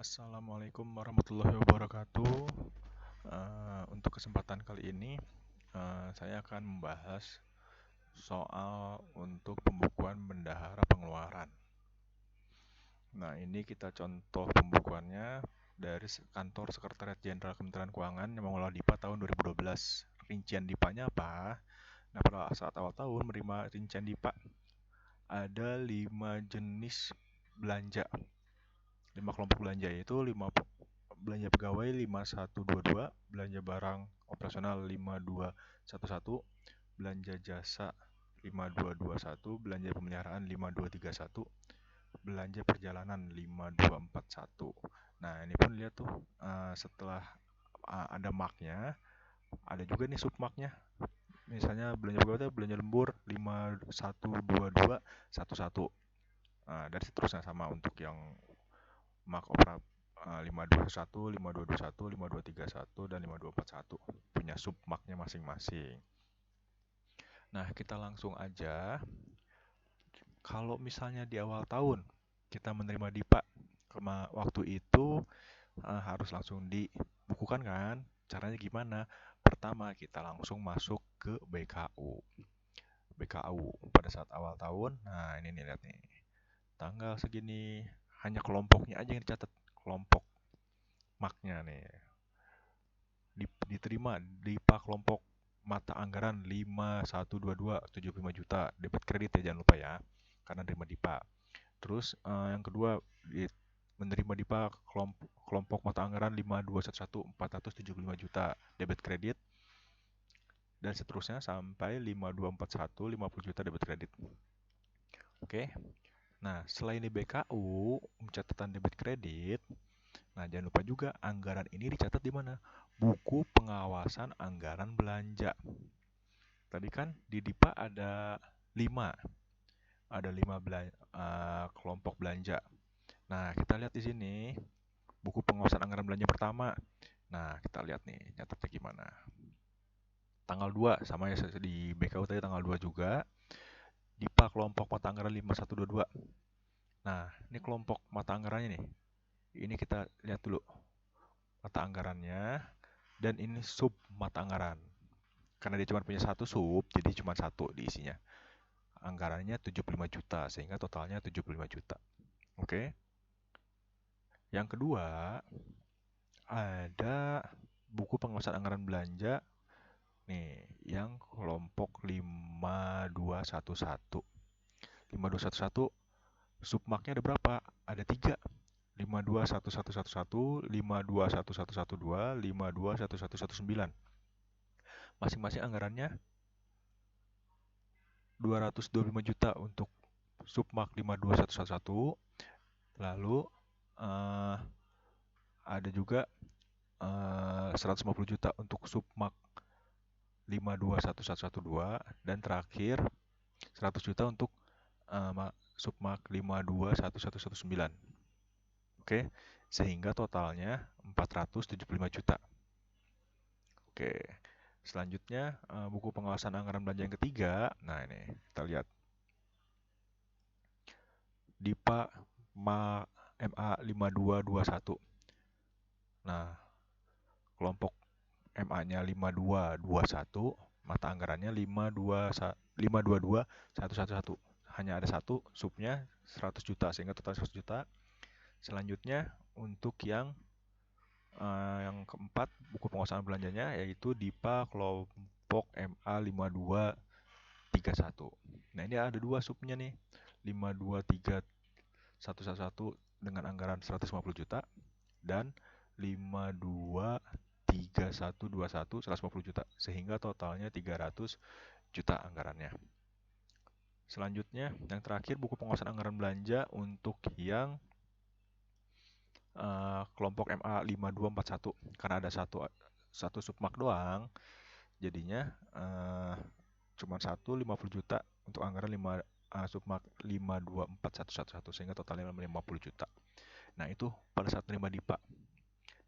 Assalamualaikum warahmatullahi wabarakatuh. Untuk kesempatan kali ini, saya akan membahas soal untuk pembukuan bendahara pengeluaran. Nah, ini kita contoh pembukuannya dari kantor Sekretariat Jenderal Kementerian Keuangan yang mengelola DIPA tahun 2012. Rincian DIPA-nya apa? Nah, pada saat awal tahun menerima rincian DIPA ada 5 jenis belanja. 5 kelompok belanja, yaitu 5 belanja pegawai 5122, belanja barang operasional 5211, belanja jasa 5221, belanja pemeliharaan 5231, belanja perjalanan 5241. Nah, ini pun lihat tuh, setelah ada marknya, ada juga nih submarknya. Misalnya belanja pegawai itu belanja lembur 512211. Dan seterusnya sama untuk yang mark opera 5221, 5221, 5231, dan 5241 punya submarknya masing-masing. Nah, kita langsung aja. Kalau misalnya di awal tahun kita menerima DIPA, waktu itu harus langsung dibukukan kan? Caranya gimana? Pertama, kita langsung masuk ke BKU. BKU pada saat awal tahun. Nah, ini nih, lihat nih. Tanggal segini, hanya kelompoknya aja yang dicatat. Kelompok marknya nih. Diterima DIPA kelompok mata anggaran 5122 75 juta, debit kredit ya, jangan lupa ya, karena terima DIPA. Terus yang kedua, menerima DIPA kelompok mata anggaran 5211 475 juta, debit kredit, dan seterusnya sampai 5241 50 juta debit kredit. Oke. Nah, selain di BKU catatan debit kredit, nah jangan lupa juga anggaran ini dicatat di mana? Buku pengawasan anggaran belanja. Tadi kan di DIPA ada 5. Ada 5 kelompok belanja. Nah, kita lihat di sini buku pengawasan anggaran belanja pertama. Nah, kita lihat nih nyatetnya gimana. Tanggal 2 sama ya di BKU tadi, tanggal 2 juga. DIPA kelompok mata anggaran 5122. Nah, ini kelompok mata anggarannya nih. Ini kita lihat dulu mata anggarannya, dan ini sub mata anggaran. Karena dia cuma punya satu sub, jadi cuma satu diisinya. Anggarannya 75 juta, sehingga totalnya 75 juta. Oke. Yang kedua, ada buku pengawasan anggaran belanja nih, yang kelompok 5211. 5211 submarknya ada berapa? Ada 3. 521111, 521112, 521119. Masing-masing anggarannya 225 juta untuk submark 52111. Lalu ada juga 150 juta untuk submark 521112, dan terakhir 100 juta untuk submark 521119. Oke, sehingga totalnya 475 juta. Oke. Selanjutnya buku pengawasan anggaran belanja yang ketiga. Nah, ini kita lihat. DIPA MA 5221. Nah, kelompok MA-nya 5221, mata anggarannya 5221111. Hanya ada satu subnya 100 juta, sehingga total 100 juta. Selanjutnya untuk yang keempat, buku pengawasan belanjanya, yaitu DIPA kelompok MA 5231. Nah, ini ada dua subnya nih, 523111 dengan anggaran 150 juta, dan 523121 150 juta, sehingga totalnya 300 juta anggarannya. Selanjutnya, yang terakhir, buku pengawasan anggaran belanja untuk yang kelompok MA 5241. Karena ada satu submark doang, jadinya cuma 50 juta untuk anggaran submark 524111, sehingga totalnya 50 juta. Nah, itu pada saat menerima DIPA.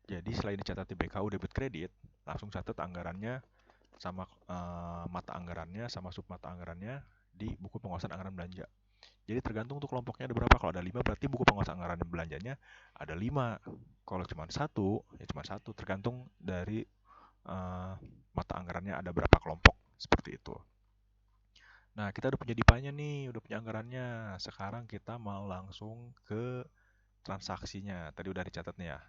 Jadi selain dicatat di BKU debit kredit, langsung catat anggarannya sama mata anggarannya sama submata anggarannya di buku pengawasan anggaran belanja. Jadi tergantung tuh kelompoknya ada berapa. Kalau ada 5 berarti buku pengawas anggaran dan belanjanya ada 5. Kalau cuma satu, ya cuma satu. Tergantung dari mata anggarannya ada berapa kelompok. Seperti itu. Nah, kita udah punya dipanya nih, udah punya anggarannya. Sekarang kita mau langsung ke transaksinya. Tadi udah dicatat nih ya.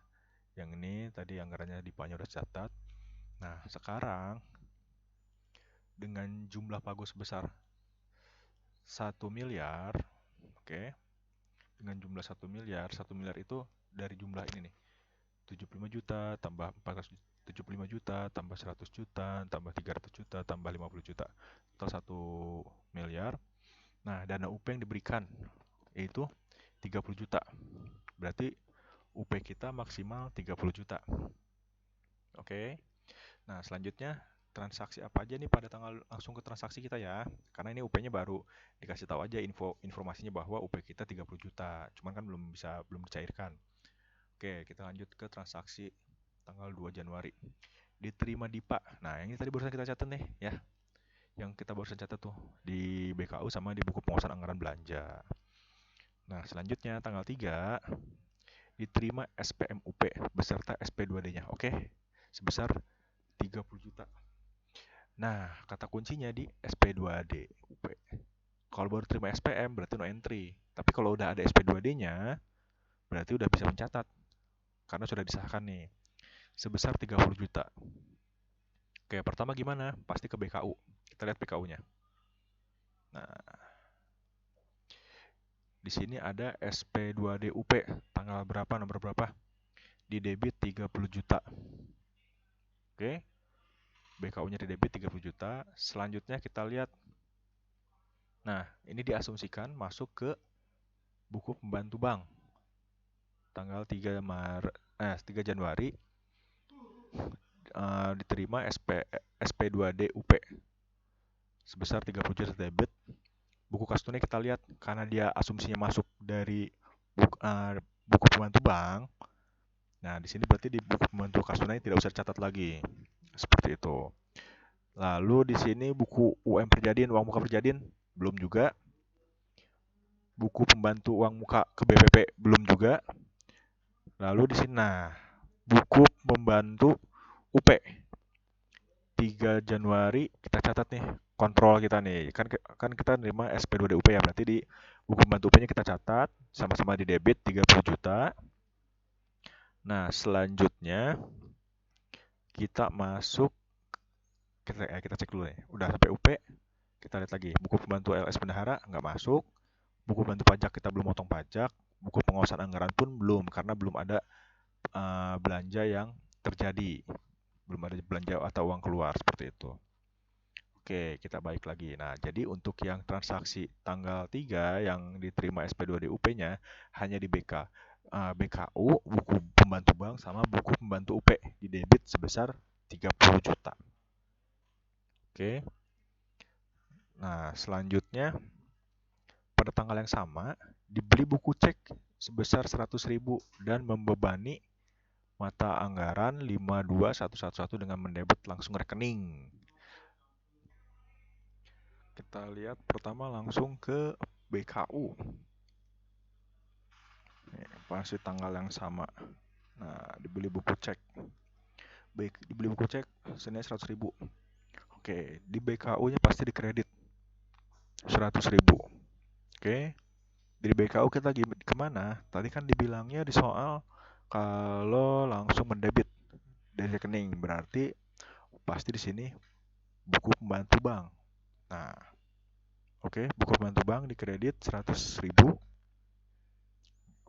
Yang ini tadi anggarannya dipanya udah dicatat. Nah, sekarang dengan jumlah pagu sebesar 1 miliar, oke. Dengan jumlah 1 miliar itu dari jumlah ini nih. 75 juta tambah 475 juta tambah 100 juta tambah 300 juta tambah 50 juta. Total 1 miliar. Nah, dana UP yang diberikan yaitu 30 juta. Berarti UP kita maksimal 30 juta. Oke. Nah, selanjutnya transaksi apa aja nih pada tanggal langsung ke transaksi kita ya. Karena ini UP-nya baru dikasih tahu aja informasinya bahwa UP kita 30 juta. Cuman kan belum dicairkan. Oke, kita lanjut ke transaksi tanggal 2 Januari. Diterima DIPA. Nah, yang ini tadi barusan kita catat nih ya. Yang kita barusan catat tuh di BKU sama di buku pengawasan anggaran belanja. Nah, selanjutnya tanggal 3 diterima SPMUP beserta SP2D-nya. Oke, sebesar 30 juta. Nah, kata kuncinya di SP2D UP. Kalau baru terima SPM berarti no entry. Tapi kalau udah ada SP2D-nya berarti udah bisa mencatat. Karena sudah disahkan nih. Sebesar 30 juta. Oke, pertama gimana? Pasti ke BKU. Kita lihat BKU-nya. Nah, di sini ada SP2D UP. Tanggal berapa, nomor berapa? Di debit 30 juta. Oke. BKU-nya di debit 30 juta. Selanjutnya kita lihat. Nah, ini diasumsikan masuk ke buku pembantu bank. Tanggal 3 Januari diterima SP2D UP sebesar 30 juta debit. Buku kas tunai kita lihat karena dia asumsinya masuk dari buku pembantu bank. Nah, di sini berarti di buku pembantu kas tunai tidak usah dicatat lagi. Seperti itu. Lalu di sini buku UM Perjadian, uang muka Perjadian belum juga. Buku pembantu uang muka ke BPP belum juga. Lalu di sini buku pembantu UP 3 Januari kita catat nih, kontrol kita nih. Kan kita nerima SP2D UP ya, berarti di buku pembantu UP-nya kita catat sama-sama di debit 30 juta. Nah, selanjutnya kita masuk kita cek dulu nih. Udah sampai UP, kita lihat lagi. Buku pembantu LS Bendahara nggak masuk. Buku pembantu pajak kita belum motong pajak. Buku pengawasan anggaran pun belum karena belum ada belanja yang terjadi. Belum ada belanja atau uang keluar seperti itu. Oke, kita balik lagi. Nah, jadi untuk yang transaksi tanggal 3 yang diterima SP2D UP-nya hanya di BKU, buku pembantu bank sama buku pembantu UP di debit sebesar 30 juta. Oke. Nah, selanjutnya pada tanggal yang sama dibeli buku cek sebesar 100.000 dan membebani mata anggaran 52111 dengan mendebit langsung rekening. Kita lihat pertama langsung ke BKU. Pasti tanggal yang sama. Nah, dibeli buku cek. Dibeli buku cek senilai 100.000. Oke, di BKU-nya pasti dikredit 100.000. Oke. Di BKU kita kemana? Tadi kan dibilangnya di soal kalau langsung mendebit dari rekening, berarti pasti di sini buku pembantu bank. Nah, oke, buku pembantu bank dikredit 100.000.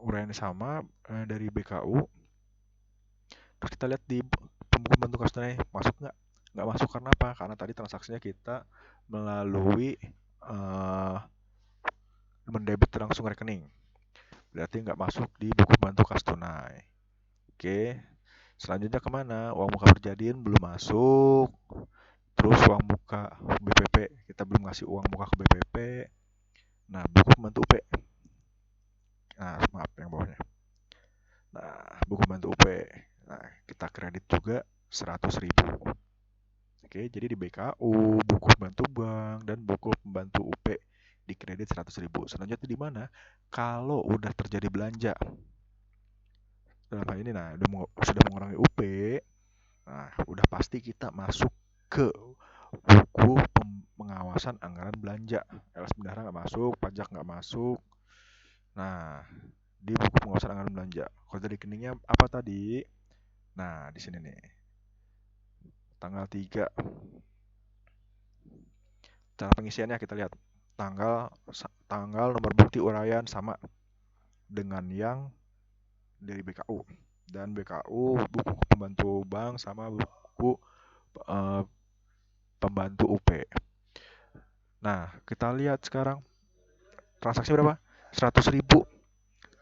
Uraian sama dari BKU. Terus kita lihat di buku pembantu kas tunai masuk nggak? Nggak masuk karena apa? Karena tadi transaksinya kita melalui mendebit langsung rekening. Berarti nggak masuk di buku pembantu kas tunai. Oke. Selanjutnya kemana? Uang muka Perjadian belum masuk. Terus uang muka BPP, kita belum ngasih uang muka ke BPP. Nah, buku pembantu UP. Nah, maaf yang bawahnya. Nah, buku pembantu UP. Nah, kita kredit juga 100.000. Oke, jadi di BKU, buku pembantu bank, dan buku pembantu UP di kredit 100.000. Selanjutnya di mana? Kalau udah terjadi belanja, dalam hal ini sudah mengurangi UP, nah udah pasti kita masuk ke buku pengawasan anggaran belanja. LS bendahara nggak masuk, pajak nggak masuk. Nah, di buku pengawasan anggaran belanja, kode rekeningnya apa tadi? Nah, di sini nih, tanggal 3. Cara pengisiannya kita lihat. Tanggal nomor bukti uraian sama dengan yang dari BKU. Dan BKU buku pembantu bank sama buku pembantu UP. Nah, kita lihat sekarang transaksi berapa? 100.000.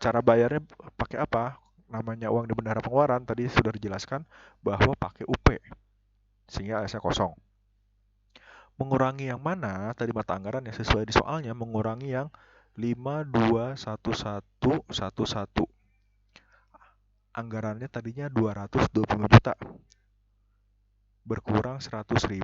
Cara bayarnya pakai apa? Namanya uang di bendahara pengeluaran tadi sudah dijelaskan bahwa pakai UP. Sehingga AS-nya kosong. Mengurangi yang mana? Tadi mata anggaran yang sesuai di soalnya mengurangi yang 521111. Anggarannya tadinya 220 juta. Berkurang 100.000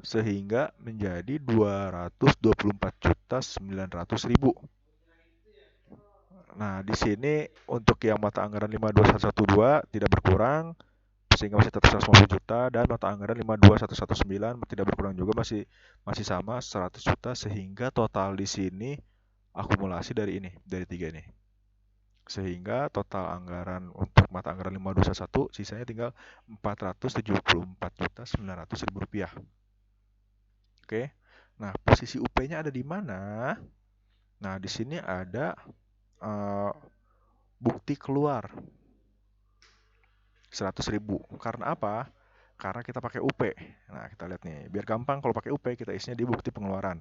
sehingga menjadi 224.900.000. Nah, di sini untuk yang mata anggaran 52112 tidak berkurang sehingga masih tetap 150 juta, dan mata anggaran 52119 tidak berkurang juga, masih sama 100 juta, sehingga total di sini akumulasi dari 3 ini. Sehingga total anggaran untuk mata anggaran 5211 sisanya tinggal 474.900.000 rupiah. Oke. Nah, posisi UP-nya ada di mana? Nah, di sini ada bukti keluar 100.000. Karena apa? Karena kita pakai UP. Nah, kita lihat nih. Biar gampang kalau pakai UP, kita isinya di bukti pengeluaran.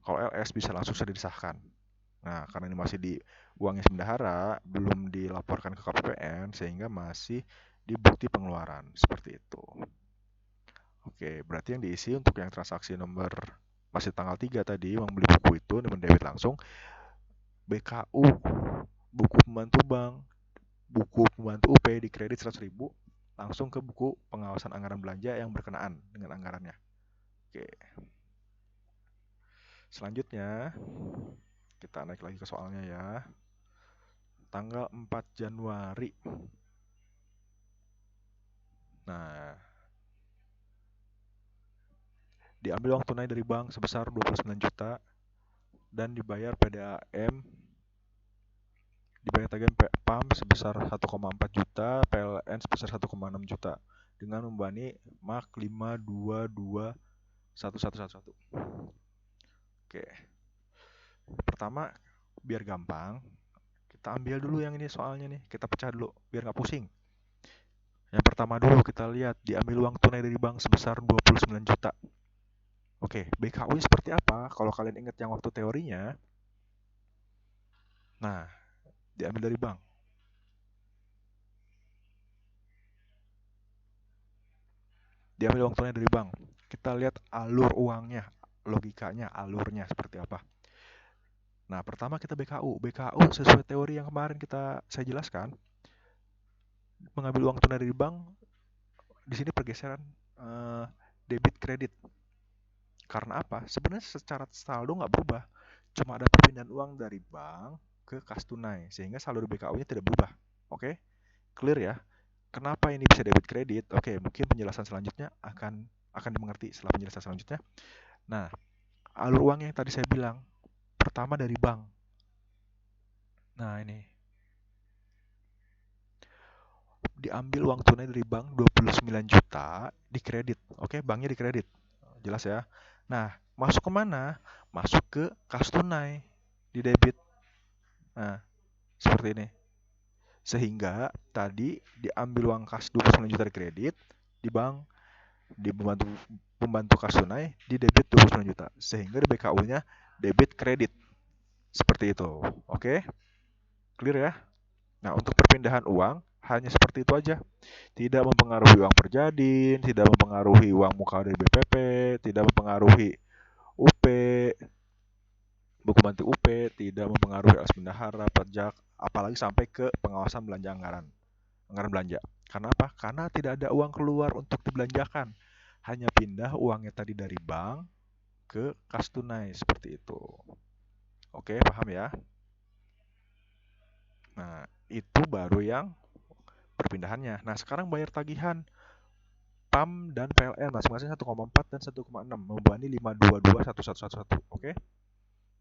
Kalau LS bisa langsung saja disahkan. Nah, karena ini masih di uangnya bendahara, belum dilaporkan ke KPPN, sehingga masih di bukti pengeluaran. Seperti itu. Oke, berarti yang diisi untuk yang transaksi nomor masih tanggal 3 tadi, uang beli buku itu, mendebit langsung, BKU, buku pembantu bank, buku pembantu UP di kredit 100.000, langsung ke buku pengawasan anggaran belanja yang berkenaan dengan anggarannya. Oke. Selanjutnya, kita naik lagi ke soalnya ya. Tanggal 4 Januari. Nah, diambil uang tunai dari bank sebesar 29 juta dan dibayar PDAM, dibayar tagihan PAM sebesar 1,4 juta, PLN sebesar 1,6 juta dengan membebani MAK 5221111. Oke. Pertama, biar gampang, kita ambil dulu yang ini soalnya nih, kita pecah dulu biar nggak pusing. Yang pertama dulu kita lihat, diambil uang tunai dari bank sebesar 29 juta. Oke, BKU seperti apa? Kalau kalian ingat yang waktu teorinya, nah, diambil dari bank. Diambil uang tunai dari bank. Kita lihat alur uangnya, logikanya, alurnya seperti apa. Nah, pertama kita BKU. BKU sesuai teori yang kemarin saya jelaskan, mengambil uang tunai dari bank, di sini pergeseran debit kredit. Karena apa? Sebenarnya secara saldo nggak berubah. Cuma ada perpindahan uang dari bank ke kas tunai, sehingga saldo BKU-nya tidak berubah. Oke? Clear ya? Kenapa ini bisa debit kredit? Oke, mungkin penjelasan selanjutnya akan dimengerti setelah penjelasan selanjutnya. Nah, alur uang yang tadi saya bilang, pertama dari bank. Nah, ini. Diambil uang tunai dari bank 29 juta, dikredit. Oke, banknya dikredit. Jelas ya? Nah, masuk ke mana? Masuk ke kas tunai, di debit. Nah, seperti ini. Sehingga tadi diambil uang kas 29 juta di kredit, di bank, di pembantu kas tunai, di debit 29 juta. Sehingga di BKU-nya debit kredit. Seperti itu. Oke? Clear ya? Nah, untuk perpindahan uang hanya seperti itu aja. Tidak mempengaruhi uang perjadin, tidak mempengaruhi uang muka dari BPP, tidak mempengaruhi UP, buku bantu UP, tidak mempengaruhi as bendahara, pajak, apalagi sampai ke pengawasan belanja anggaran belanja. Karena apa? Karena tidak ada uang keluar untuk dibelanjakan. Hanya pindah uangnya tadi dari bank ke kas tunai seperti itu. Oke, paham ya? Nah, itu baru yang perpindahannya. Nah, sekarang bayar tagihan PAM dan PLN masing-masing 1,4 dan 1,6 membebani 5221111. Oke?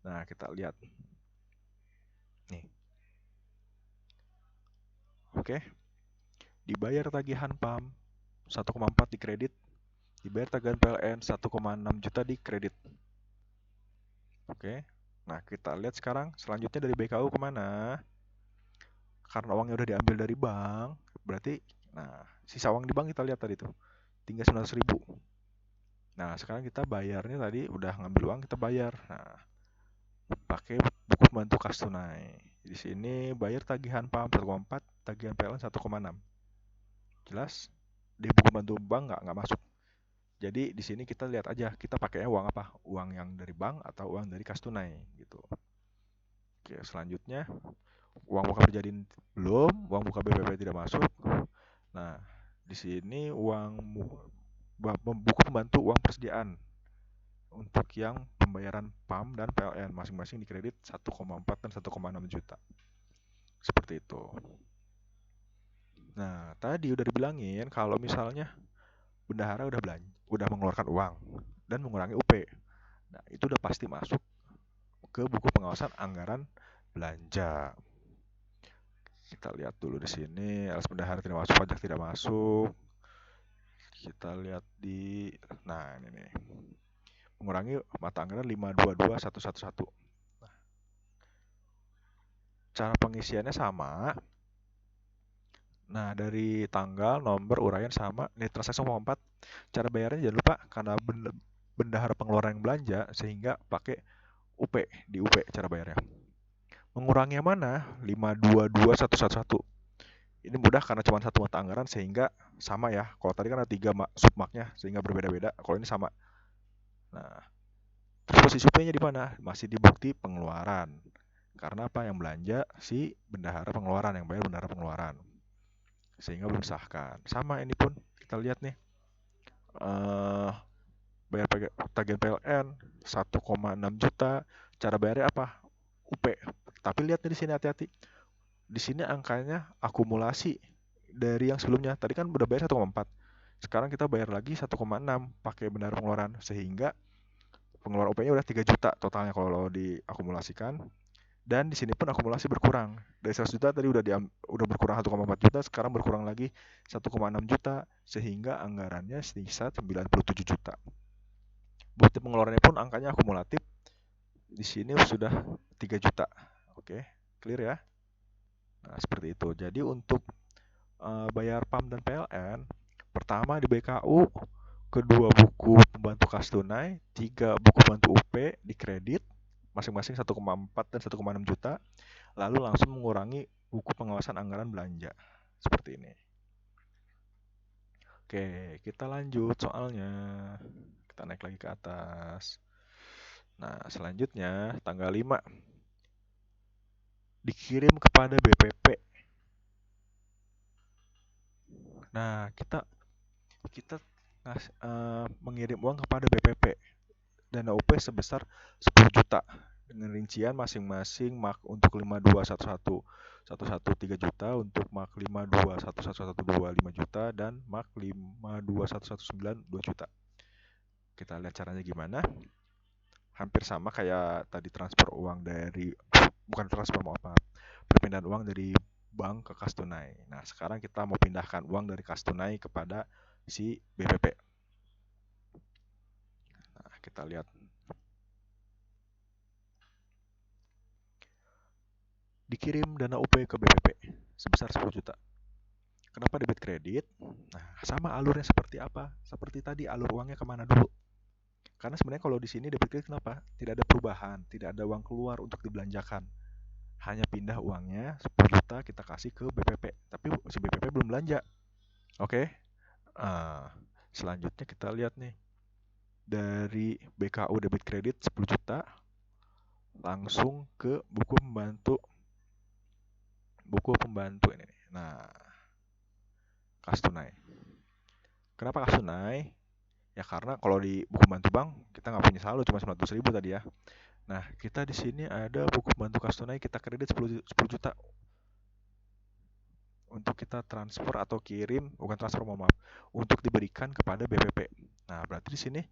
Nah, kita lihat. Nih. Oke. Dibayar tagihan PAM 1,4 di kredit, dibayar tagihan PLN 1,6 juta di kredit. Oke. Nah, kita lihat sekarang selanjutnya dari BKU kemana? Karena uangnya udah diambil dari bank, berarti sisa uang di bank kita lihat tadi tuh. Tinggal 900.000. Nah, sekarang kita bayarnya tadi udah ngambil uang, kita bayar. Nah, pakai buku pembantu kas tunai. Di sini bayar tagihan PAM 1,4, tagihan PLN 1,6. Jelas? Di buku pembantu bank nggak masuk. Jadi di sini kita lihat aja kita pakainya uang apa? Uang yang dari bank atau uang dari kas tunai gitu. Oke, selanjutnya uang muka berjadin belum, uang muka BPP tidak masuk. Nah, di sini buku pembantu uang persediaan untuk yang pembayaran PAM dan PLN masing-masing di kredit 1,4 dan 1,6 juta. Seperti itu. Nah, tadi udah dibilangin kalau misalnya bendahara udah mengeluarkan uang dan mengurangi UP. Nah, itu udah pasti masuk ke buku pengawasan anggaran belanja. Kita lihat dulu di sini, alas bendahara tidak masuk, pajak tidak masuk. Kita lihat nah ini nih. Mengurangi mata anggaran 522111. Nah, cara pengisiannya sama. Nah, dari tanggal, nomor, uraian sama. Ini transaksi 4. Cara bayarnya jangan lupa karena bendahara pengeluaran yang belanja sehingga pakai UP, di UP cara bayarnya. Mengurangi yang mana? 522111. Ini mudah karena cuma satu mata anggaran sehingga sama ya. Kalau tadi kan ada 3 submaknya sehingga berbeda-beda. Kalau ini sama. Nah, terus posisi UP-nya di mana? Masih di bukti pengeluaran. Karena apa? Yang belanja si bendahara pengeluaran, yang bayar bendahara pengeluaran. Sehingga belum disahkan. Sama ini pun kita lihat nih. Bayar tagihan PLN 1,6 juta. Cara bayarnya apa? UP. Tapi lihat nih di sini hati-hati. Di sini angkanya akumulasi dari yang sebelumnya. Tadi kan udah bayar 1,4. Sekarang kita bayar lagi 1,6 pakai bendahara pengeluaran sehingga pengeluaran UP-nya udah 3 juta totalnya kalau diakumulasikan. Dan di sini pun akumulasi berkurang. Dari 100 juta tadi udah berkurang 1,4 juta, sekarang berkurang lagi 1,6 juta sehingga anggarannya sisa 97 juta. Bukti pengeluarannya pun angkanya akumulatif. Di sini sudah 3 juta. Oke, clear ya? Nah, seperti itu. Jadi untuk bayar PAM dan PLN, pertama di BKU, kedua buku pembantu kas tunai, 3 buku pembantu UP di kredit, masing-masing 1,4 dan 1,6 juta, lalu langsung mengurangi buku pengawasan anggaran belanja. Seperti ini. Oke, kita lanjut soalnya. Kita naik lagi ke atas. Nah, selanjutnya tanggal 5 dikirim kepada BPP. Nah, kita mengirim uang kepada BPP dana UP sebesar 10 juta dengan rincian masing-masing mak untuk 5211 113 juta, untuk mak 521112 5 juta dan mak 521119 2 juta. Kita lihat caranya gimana. Hampir sama kayak tadi transfer uang perpindahan uang dari bank ke kas tunai. Nah, sekarang kita mau pindahkan uang dari kas tunai kepada si BPP. Nah, kita lihat. Dikirim dana UP ke BPP sebesar 10 juta. Kenapa debit kredit? Nah, sama alurnya seperti apa? Seperti tadi, alur uangnya kemana dulu? Karena sebenarnya kalau di sini debit kredit kenapa? Tidak ada perubahan, tidak ada uang keluar untuk dibelanjakan. Hanya pindah uangnya 10 juta kita kasih ke BPP. Tapi si BPP belum belanja. Oke? Selanjutnya kita lihat nih. Dari BKU debit kredit 10 juta langsung ke buku pembantu ini. Nah, kas tunai. Kenapa kas tunai? Ya karena kalau di buku bantu bank kita nggak punya saldo, cuma 900.000 tadi ya. Nah, kita di sini ada buku bantu kas tunai, kita kredit 10 juta untuk kita transfer atau kirim, bukan transfer, mohon maaf, untuk diberikan kepada BPP. Nah, berarti di sini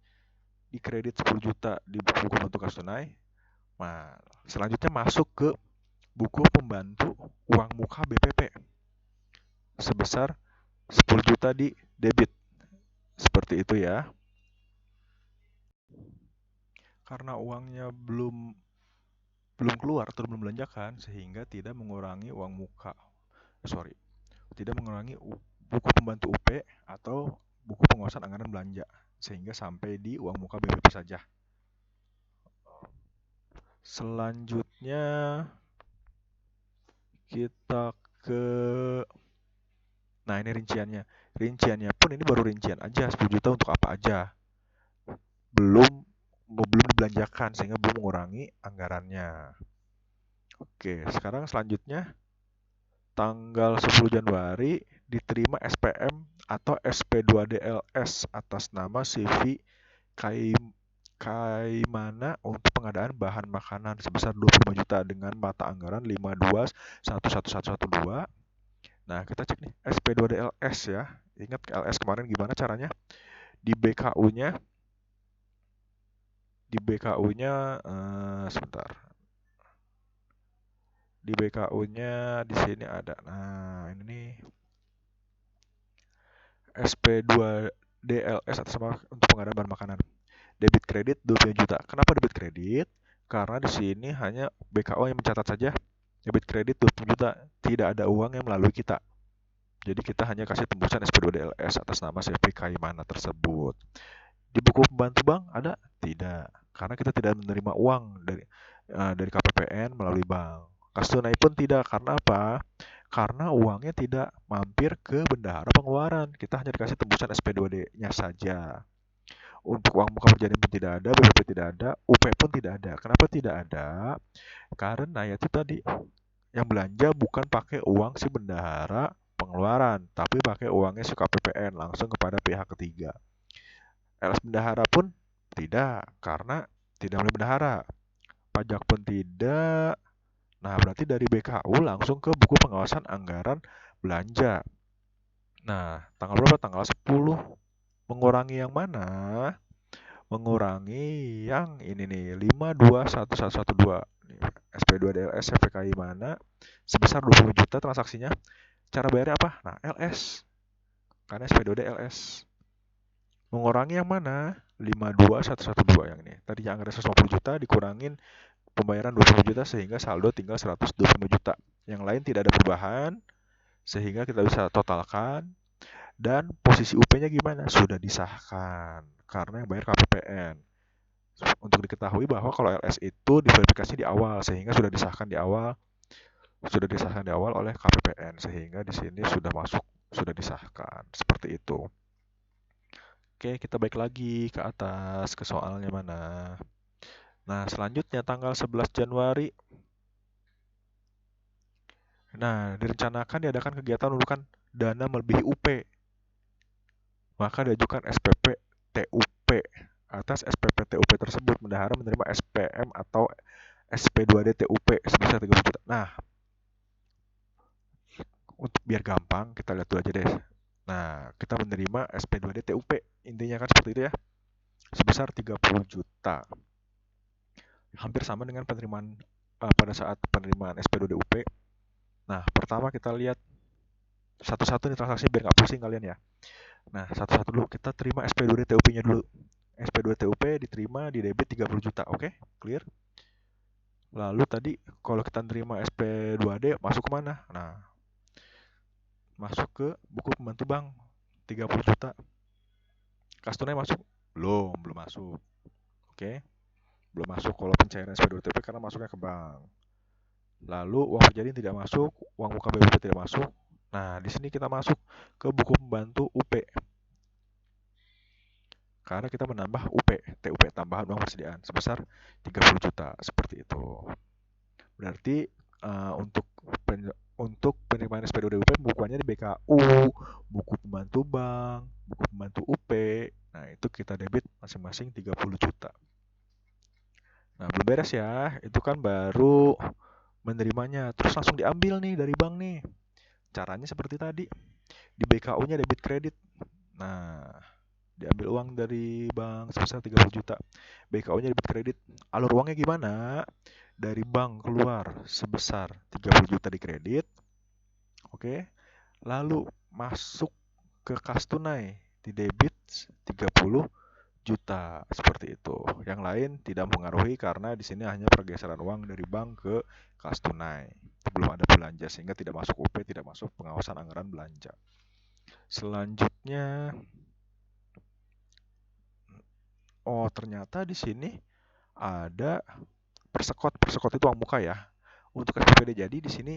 di kredit 10 juta di buku bantu kas tunai. Nah, selanjutnya masuk ke buku pembantu uang muka BPP sebesar 10 juta di debit. Seperti itu ya. Karena uangnya belum keluar atau belum belanjakan sehingga tidak mengurangi uang muka. Tidak mengurangi buku pembantu UP atau buku penguasaan anggaran belanja sehingga sampai di uang muka BPP saja. Selanjutnya kita ke ini rinciannya. Rinciannya pun ini baru rincian aja, 10 juta untuk apa aja. Belum dibelanjakan sehingga belum mengurangi anggarannya. Oke, sekarang selanjutnya tanggal 10 Januari diterima SPM atau SP2DLS atas nama CV Kaimana untuk pengadaan bahan makanan sebesar 25 juta dengan mata anggaran 52111112. Nah, kita cek nih SP2DLS ya. Ingat LS kemarin gimana caranya? Di BKU-nya sebentar. Di BKU-nya di sini ada. Nah, ini nih SP2DLS atas nama untuk pengadaan bahan makanan. Debit kredit 25 juta. Kenapa debit kredit? Karena di sini hanya BKO yang mencatat saja debit kredit 20 juta, tidak ada uang yang melalui kita. Jadi kita hanya kasih tembusan SP2DLS atas nama CV Kaimana tersebut. Di buku pembantu bank ada? Tidak, karena kita tidak menerima uang dari KPPN melalui bank. Kas tunai pun tidak, karena apa? Karena uangnya tidak mampir ke bendahara pengeluaran. Kita hanya dikasih tembusan SP2D-nya saja. Untuk uang muka perjalanan pun tidak ada, BPP tidak ada, UP pun tidak ada. Kenapa tidak ada? Karena ya itu tadi, yang belanja bukan pakai uang si bendahara pengeluaran, tapi pakai uangnya si KPPN langsung kepada pihak ketiga. LS bendahara pun tidak, karena tidak melalui bendahara. Pajak pun tidak. Nah, berarti dari BKU langsung ke buku pengawasan anggaran belanja. Nah, tanggal berapa? Tanggal 10. Mengurangi yang mana? Mengurangi yang ini nih, 521112. SP2DLS FPKI mana? Sebesar 20 juta transaksinya. Cara bayarnya apa? Nah, LS. Karena SP2DLS. Mengurangi yang mana? 52112 yang ini. Tadi yang anggaran 150 juta dikurangin pembayaran 20 juta sehingga saldo tinggal 125 juta. Yang lain tidak ada perubahan sehingga kita bisa totalkan. Dan posisi UP-nya gimana? Sudah disahkan karena yang bayar KPPN. Untuk diketahui bahwa kalau LS itu diverifikasi di awal sehingga sudah disahkan di awal oleh KPPN sehingga di sini sudah disahkan seperti itu. Oke, kita balik lagi ke atas ke soalnya mana. Nah, selanjutnya tanggal 11 Januari. Nah, direncanakan diadakan kegiatan undukan dana melebihi UP. Maka diajukan SPP TUP. Atas SPP TUP tersebut, bendahara menerima SPM atau SP2D TUP sebesar 30 juta. Nah, untuk biar gampang, kita lihat dulu aja deh. Nah, kita menerima SP2D TUP. Intinya kan seperti itu ya. Sebesar 30 juta. Hampir sama dengan penerimaan pada saat penerimaan SP2D UP. Nah, pertama kita lihat satu-satu nih transaksi biar nggak pusing kalian ya. Nah, satu-satu dulu. Kita terima SP2D TUP-nya dulu. SP2 TUP diterima di debit 30 juta. Oke, clear? Lalu tadi kalau kita terima SP2D masuk ke mana? Nah, masuk ke buku pembantu bank 30 juta. Kas tunai masuk? Belum masuk. Oke. Belum masuk kalau pencairan SP2 TUP karena masuknya ke bank. Lalu uang perjalanan tidak masuk, uang muka BPP tidak masuk. Nah, di sini kita masuk ke buku pembantu UP. Karena kita menambah TUP tambahan uang persediaan sebesar 30 juta seperti itu. Berarti untuk penerimaan SP2D UP bukuannya di BKU, buku pembantu bank, buku pembantu UP, Nah, itu kita debit masing-masing 30 juta. Nah, belum beres ya. Itu kan baru menerimanya. Terus langsung diambil nih dari bank nih. Caranya seperti tadi. Di BKU-nya debit kredit. Nah, diambil uang dari bank sebesar 30 juta. BKU-nya debit kredit. Alur uangnya gimana? Dari bank keluar sebesar 30 juta di kredit. Oke. Lalu masuk ke kas tunai di debit 30 juta seperti itu. Yang lain tidak mempengaruhi karena di sini hanya pergeseran uang dari bank ke kas tunai. Belum ada belanja sehingga tidak masuk UP, tidak masuk pengawasan anggaran belanja. Selanjutnya, oh ternyata di sini ada persekot. Persekot itu uang muka ya. Untuk SPPD jadi di sini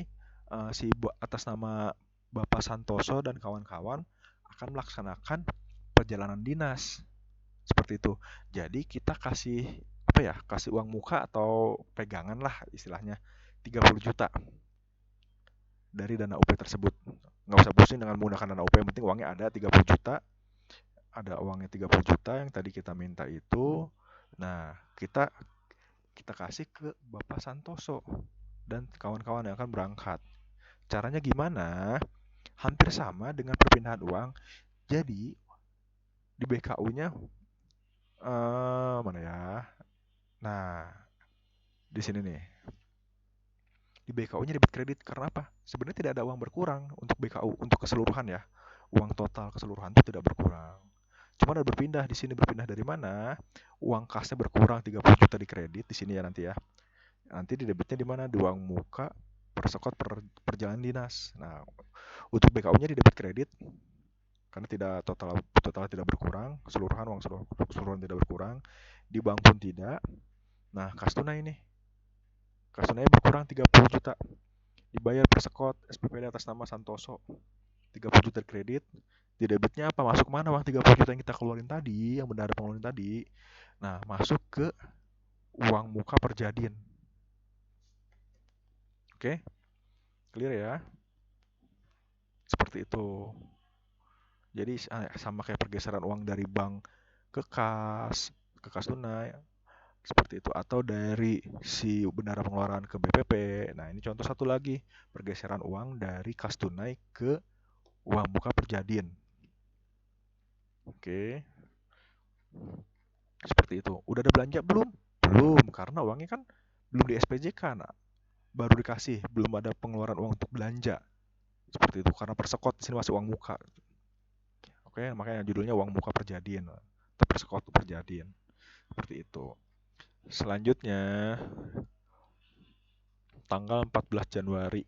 si atas nama Bapak Santoso dan kawan-kawan akan melaksanakan perjalanan dinas. Seperti itu. Jadi kita kasih apa ya? Kasih uang muka atau pegangan lah istilahnya 30 juta dari dana UP tersebut. Nggak usah pusing dengan menggunakan dana UP, yang penting uangnya ada 30 juta. Ada uangnya 30 juta yang tadi kita minta itu. Nah, kita kasih ke Bapak Santoso dan kawan-kawan yang akan berangkat. Caranya gimana? Hampir sama dengan perpindahan uang. Jadi di BKU-nya mana ya? Nah, di sini nih. Di BKU-nya debit kredit karena apa? Sebenarnya tidak ada uang berkurang untuk BKU untuk keseluruhan ya. Uang total keseluruhan itu tidak berkurang. Cuma ada berpindah di sini, berpindah dari mana? Uang kasnya berkurang 30 juta di kredit di sini ya nanti ya. Nanti di debitnya di mana? Di uang muka persekot perjalanan dinas. Nah, untuk BKU-nya di debit kredit karena tidak total tidak berkurang, keseluruhan uang keseluruhan tidak berkurang, di bank pun tidak. Nah, kas tunai ini. Kas tunai berkurang 30 juta. Dibayar persekot SPPD atas nama Santoso 30 juta kredit. Di debitnya apa? Masuk mana uang 30 juta yang kita keluarin tadi, yang bendahara pengeluaran tadi? Nah, masuk ke uang muka perjadian. Oke? Clear ya? Seperti itu. Jadi sama kayak pergeseran uang dari bank ke kas tunai seperti itu, atau dari si bendahara pengeluaran ke BPP. Nah, ini contoh satu lagi, pergeseran uang dari kas tunai ke uang muka perjadian. Oke. Seperti itu. Udah ada belanja belum? Belum, karena uangnya kan belum di SPJ-kan. Baru dikasih, belum ada pengeluaran uang untuk belanja. Seperti itu, karena persekot di sini masih uang muka. Oke, makanya judulnya uang muka perjadian. Atau persekot perjadian. Seperti itu. Selanjutnya, tanggal 14 Januari.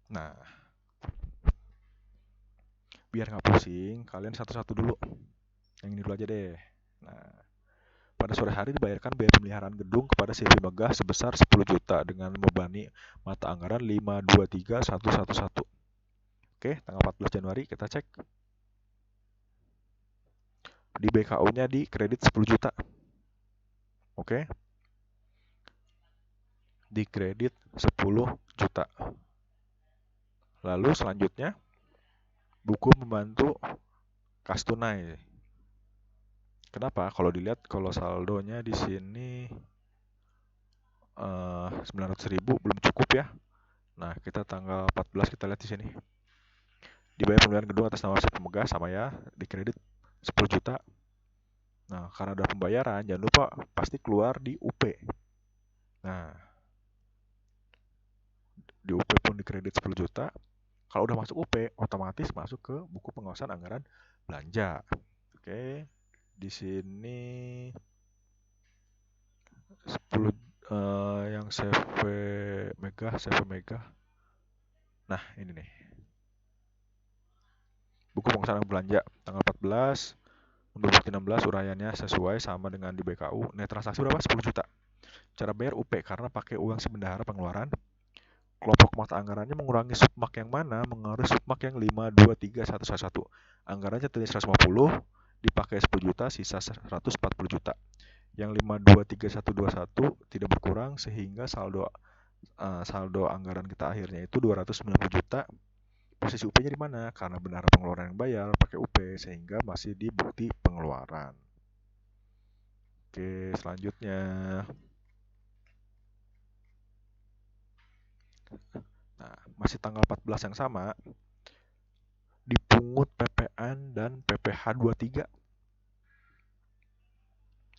Nah, biar nggak pusing, kalian satu-satu dulu. Yang ini dulu aja deh. Nah, pada sore hari dibayarkan biaya pemeliharaan gedung kepada CV Megah sebesar 10 juta dengan membebani mata anggaran 523111. Oke, tanggal 14 Januari kita cek. Di BKU-nya di kredit 10 juta. Oke. Di kredit 10 juta. Lalu selanjutnya buku membantu kas tunai. Kenapa? Kalau dilihat kalau saldonya di sini 900.000 belum cukup ya. Nah, kita tanggal 14 kita lihat di sini. Dibayar pembelian gedung atas nama CV Megah sama ya, di kredit 10 juta. Nah, karena ada pembayaran, jangan lupa pasti keluar di UP. Nah, di UP pun di kredit 10 juta. Kalau udah masuk UP, otomatis masuk ke buku pengawasan anggaran belanja. Oke, di sini 10 yang CV Mega. Nah, ini nih. Buku pengawasan anggaran belanja tanggal 14, untuk bukti 16 uraiannya sesuai sama dengan di BKU. Net transaksi berapa? 10 juta. Cara bayar UP karena pakai uang sebendahara pengeluaran. Kelompok mata anggarannya mengurangi submak yang mana? Mengurangi submak yang 523111. Anggarannya tadi 150, dipakai 10 juta, sisa 140 juta. Yang 523121 tidak berkurang sehingga saldo anggaran kita akhirnya itu 290 juta posisi UP-nya di mana? Karena benar pengeluaran yang bayar pakai UP sehingga masih di bukti pengeluaran. Oke, selanjutnya. Nah, masih tanggal 14 yang sama, dipungut PPN dan PPh 23.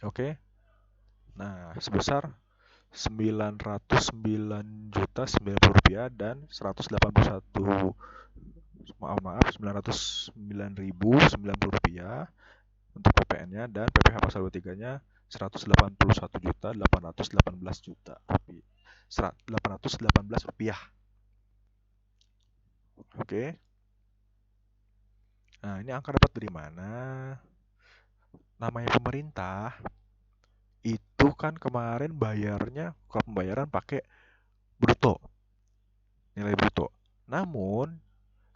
Oke. Nah, sebesar Rp909.090 dan Rp181 Rp909.090 untuk PPN-nya dan PPh pasal 23-nya Rp181.818 Oke. Nah, ini angka dapat dari mana? Namanya pemerintah itu kan kemarin bayarnya kalau pembayaran pakai bruto, nilai bruto. Namun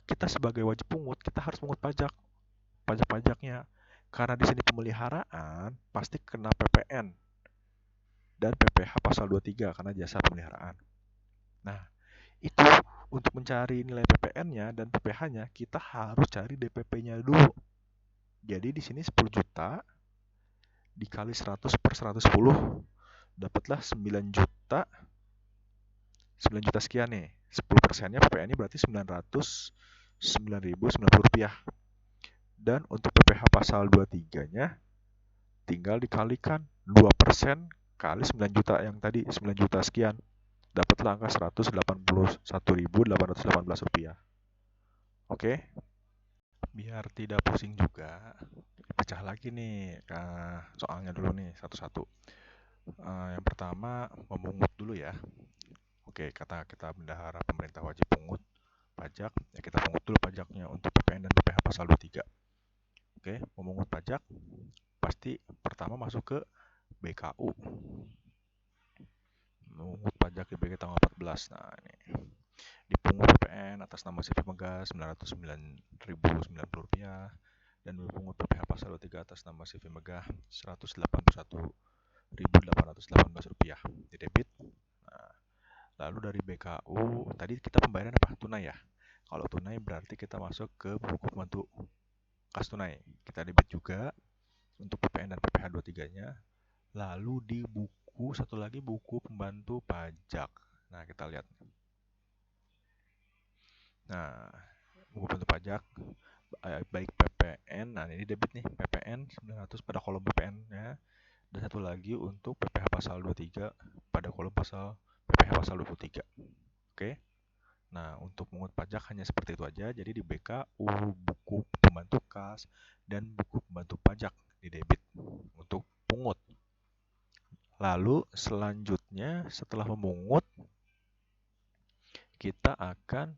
kita sebagai wajib pungut kita harus pungut pajaknya. Karena di sini pemeliharaan pasti kena PPN dan PPh pasal 23 karena jasa pemeliharaan. Nah, itu untuk mencari nilai PPN-nya dan PPh-nya kita harus cari DPP-nya dulu. Jadi di sini 10 juta dikali 100 per 110 dapatlah 9 juta sekian nih. 10%-nya PPN-nya berarti Rp909.090. Dan untuk PPh pasal 23-nya tinggal dikalikan 2% kali 9 juta yang tadi 9 juta sekian. Dapatlah angka Rp181.818. Oke. Biar tidak pusing juga, pecah lagi nih soalnya dulu nih satu-satu. Yang pertama memungut dulu ya. Oke, kata kita bendahara pemerintah wajib pungut pajak, ya kita pungut dulu pajaknya untuk PPN dan PPh pasal 23. Oke, memungut pajak pasti pertama masuk ke BKU. Memungut pajak di BK tanggal 14. Nah, ini dipungut PPN atas nama CV Megah Rp909.090 dan dipungut PPh pasal 23 atas nama CV Megah Rp181.818 di debit. Nah, lalu dari BKU tadi kita pembayaran apa? Tunai ya. Kalau tunai berarti kita masuk ke buku pembantu kas tunai. Kita debit juga untuk PPN dan PPh 23-nya. Lalu di buku satu lagi buku pembantu pajak. Nah, kita lihat. Nah, buku pembantu pajak baik PPN. Nah, ini debit nih, PPN 900 pada kolom PPN-nya dan satu lagi untuk PPh pasal 23 pada kolom PPh pasal 23. Oke. Nah, untuk mengut pajak hanya seperti itu aja. Jadi di BKU, buku pembantu kas, dan buku pembantu pajak di debit untuk pungut. Lalu selanjutnya setelah memungut, kita akan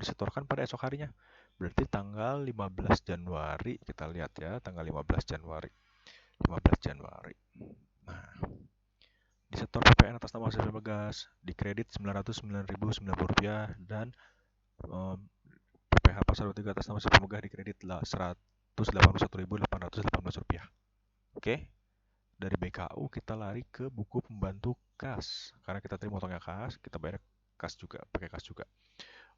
disetorkan pada esok harinya. Berarti tanggal 15 Januari, kita lihat ya, tanggal 15 Januari. Nah, disetor PPN atas nama CV Megas, dikredit Rp909.090 dan PPh pasal 23 atas nama CV Megah dikredit Rp181.818. Oke. Dari BKU kita lari ke buku pembantu kas. Karena kita terima potongnya kas, kita bayar kas juga, pakai kas juga.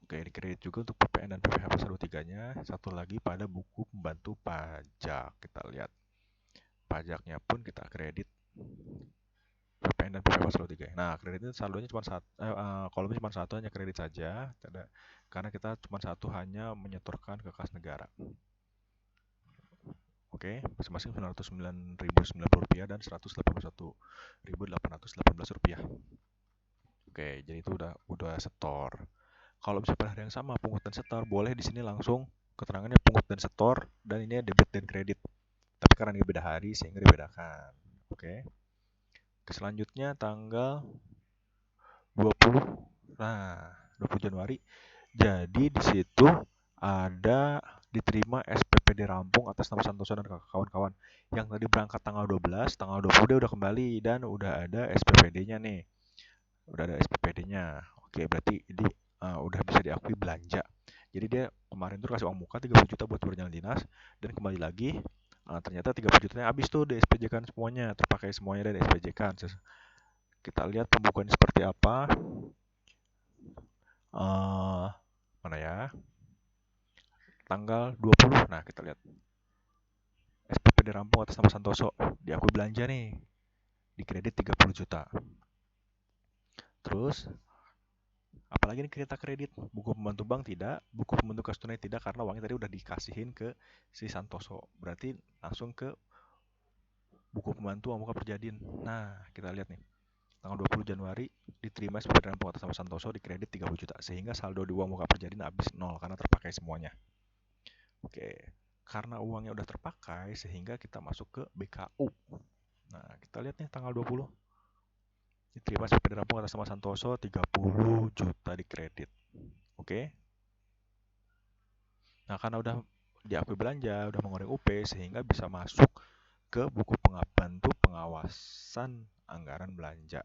Oke, dikredit juga untuk PPN dan PPh pasal 23-nya. Satu lagi pada buku pembantu pajak. Kita lihat. Pajaknya pun kita kredit PPN dan PPh pasal 23. Nah, kreditnya saldonya cuma satu, kolomnya cuma satu, hanya kredit saja. Karena kita cuma satu, hanya menyetorkan ke kas negara. Oke, masing-masing Rp909.090 dan Rp181.818. Oke, jadi itu udah setor. Kalau misalnya pada hari yang sama pungut dan setor, boleh di sini langsung keterangannya pungut dan setor dan ini debit dan kredit. Tapi karena ini beda hari sehingga dibedakan. Oke. Selanjutnya tanggal 20. Nah, 20 Januari. Jadi di situ ada diterima SPPD rampung atas nama Santoso dan kawan-kawan. Yang tadi berangkat tanggal 12, tanggal 20 dia udah kembali dan udah ada SPPD-nya nih. Udah ada SPPD-nya. Oke, berarti ini udah bisa diakui belanja. Jadi dia kemarin tuh kasih uang muka 30 juta buat berjalan dinas dan kembali lagi ternyata 30 jutanya habis tuh di SPJ-kan semuanya, terpakai semuanya dari SPJ-kan. Kita lihat pembukuannya seperti apa. tanggal 20. Nah, kita lihat. SPP dirampung atas nama Santoso. Diakui belanja nih. Dikredit 30 juta. Terus, apalagi nih kita kredit? Buku pembantu bank tidak, buku pembantu kas tunai tidak, karena uangnya tadi udah dikasihin ke si Santoso. Berarti langsung ke buku pembantu uang muka perjadian. Nah, kita lihat nih. Tanggal 20 Januari diterima SPP dirampung atas nama Santoso, dikredit 30 juta. Sehingga saldo di uang muka perjadian habis 0 karena terpakai semuanya. Oke, karena uangnya udah terpakai sehingga kita masuk ke BKU. Nah, kita lihat nih tanggal 20. Diterima SPP dirampung atas nama Santoso, 30 juta dikredit. Oke. Nah, karena udah diakui belanja, udah mengurangi UP, sehingga bisa masuk ke buku pembantu pengawasan anggaran belanja.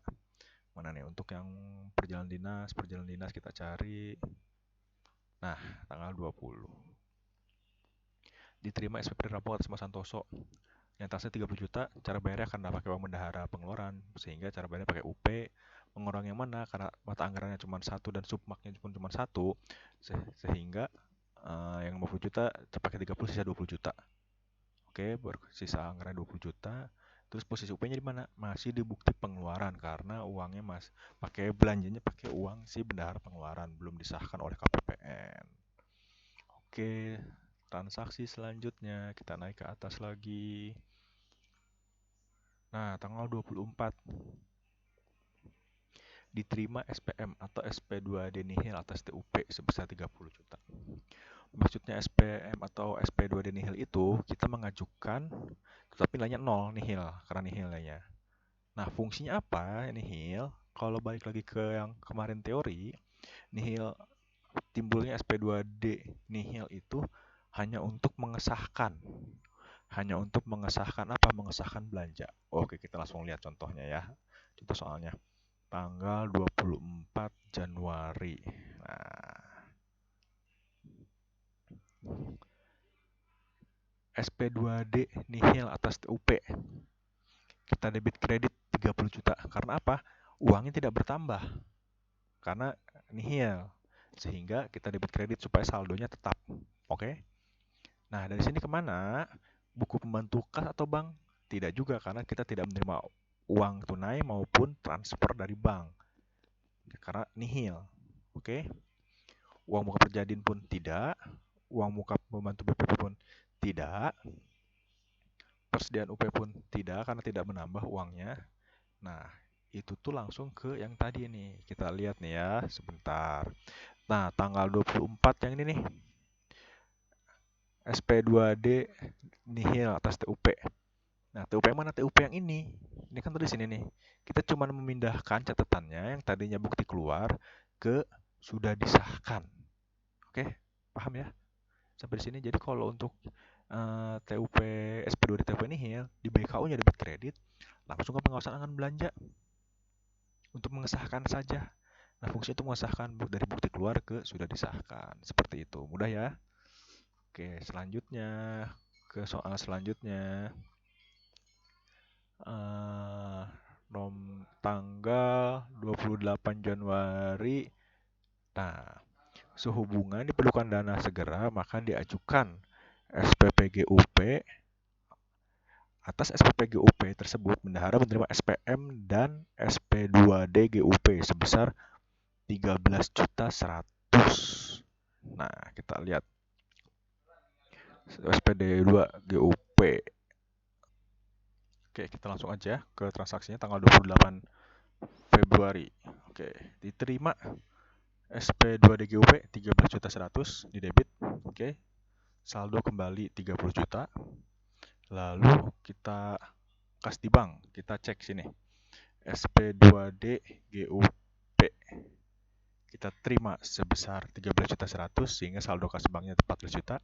Mana nih untuk yang perjalanan dinas kita cari. Nah, tanggal 20. Diterima SPP dirampung atas nama Santoso. Yang tasnya 30 juta, cara bayarnya karena pakai uang bendahara pengeluaran, sehingga cara bayarnya pakai UP. Mengurangi yang mana? Karena mata anggarannya cuma satu dan submaknya pun cuma satu, sehingga yang 50 juta terpakai 30, sisa 20 juta. Oke, sisa anggaran 20 juta. Terus posisi UP-nya di mana? Masih di bukti pengeluaran karena uangnya pakai belanjanya pakai uang si bendahara pengeluaran, belum disahkan oleh KPPN. Oke, transaksi selanjutnya kita naik ke atas lagi. Nah, tanggal 24 diterima SPM atau SP2D nihil atas TUP sebesar 30 juta. Maksudnya SPM atau SP2D nihil itu kita mengajukan tetapi nilainya 0 nihil karena nihil nilainya. Nah, fungsinya apa nihil? Kalau balik lagi ke yang kemarin teori, nihil timbulnya SP2D nihil itu hanya untuk mengesahkan. Hanya untuk mengesahkan apa? Mengesahkan belanja. Oke, kita langsung lihat contohnya ya. Contoh soalnya. Tanggal 24 Januari. Nah, SP2D nihil atas TUP. Kita debit kredit 30 juta. Karena apa? Uangnya tidak bertambah. Karena nihil. Sehingga kita debit kredit supaya saldonya tetap. Oke? Nah, dari sini kemana? Buku pembantu kas atau bank? Tidak juga, karena kita tidak menerima uang tunai maupun transfer dari bank. Karena nihil. Oke? Uang muka perjadian pun tidak. Uang muka pembantu BPP pun tidak. Persediaan UP pun tidak, karena tidak menambah uangnya. Nah, itu tuh langsung ke yang tadi nih. Kita lihat nih ya, sebentar. Nah, tanggal 24 yang ini nih. SP2D nihil atas TUP. Nah, TUP yang mana? TUP yang ini. Ini kan tulis sini nih. Kita cuma memindahkan catatannya yang tadinya bukti keluar ke sudah disahkan. Oke, paham ya? Sampai di sini. Jadi kalau untuk TUP SP2D TUP nihil di BKU-nya debit kredit, langsung ke pengawasan anggaran belanja untuk mengesahkan saja. Nah, fungsi itu mengesahkan dari bukti keluar ke sudah disahkan. Seperti itu. Mudah ya? Oke, selanjutnya ke soal selanjutnya. Tanggal 28 Januari. Nah, sehubungan diperlukan dana segera, maka diajukan SPPGUP. Atas SPPGUP tersebut, bendahara menerima SPM dan SP2D-GUP sebesar 13.100. Nah, kita lihat SPD2-GUP. Oke, kita langsung aja ke transaksinya tanggal 28 Februari. Oke, diterima SP2D-GUP 13.100 di debit. Oke. Saldo kembali 30 juta. Lalu kita kas di bank, kita cek sini. SP2D-GUP. Kita terima sebesar 13.100 sehingga saldo kas banknya 14 juta.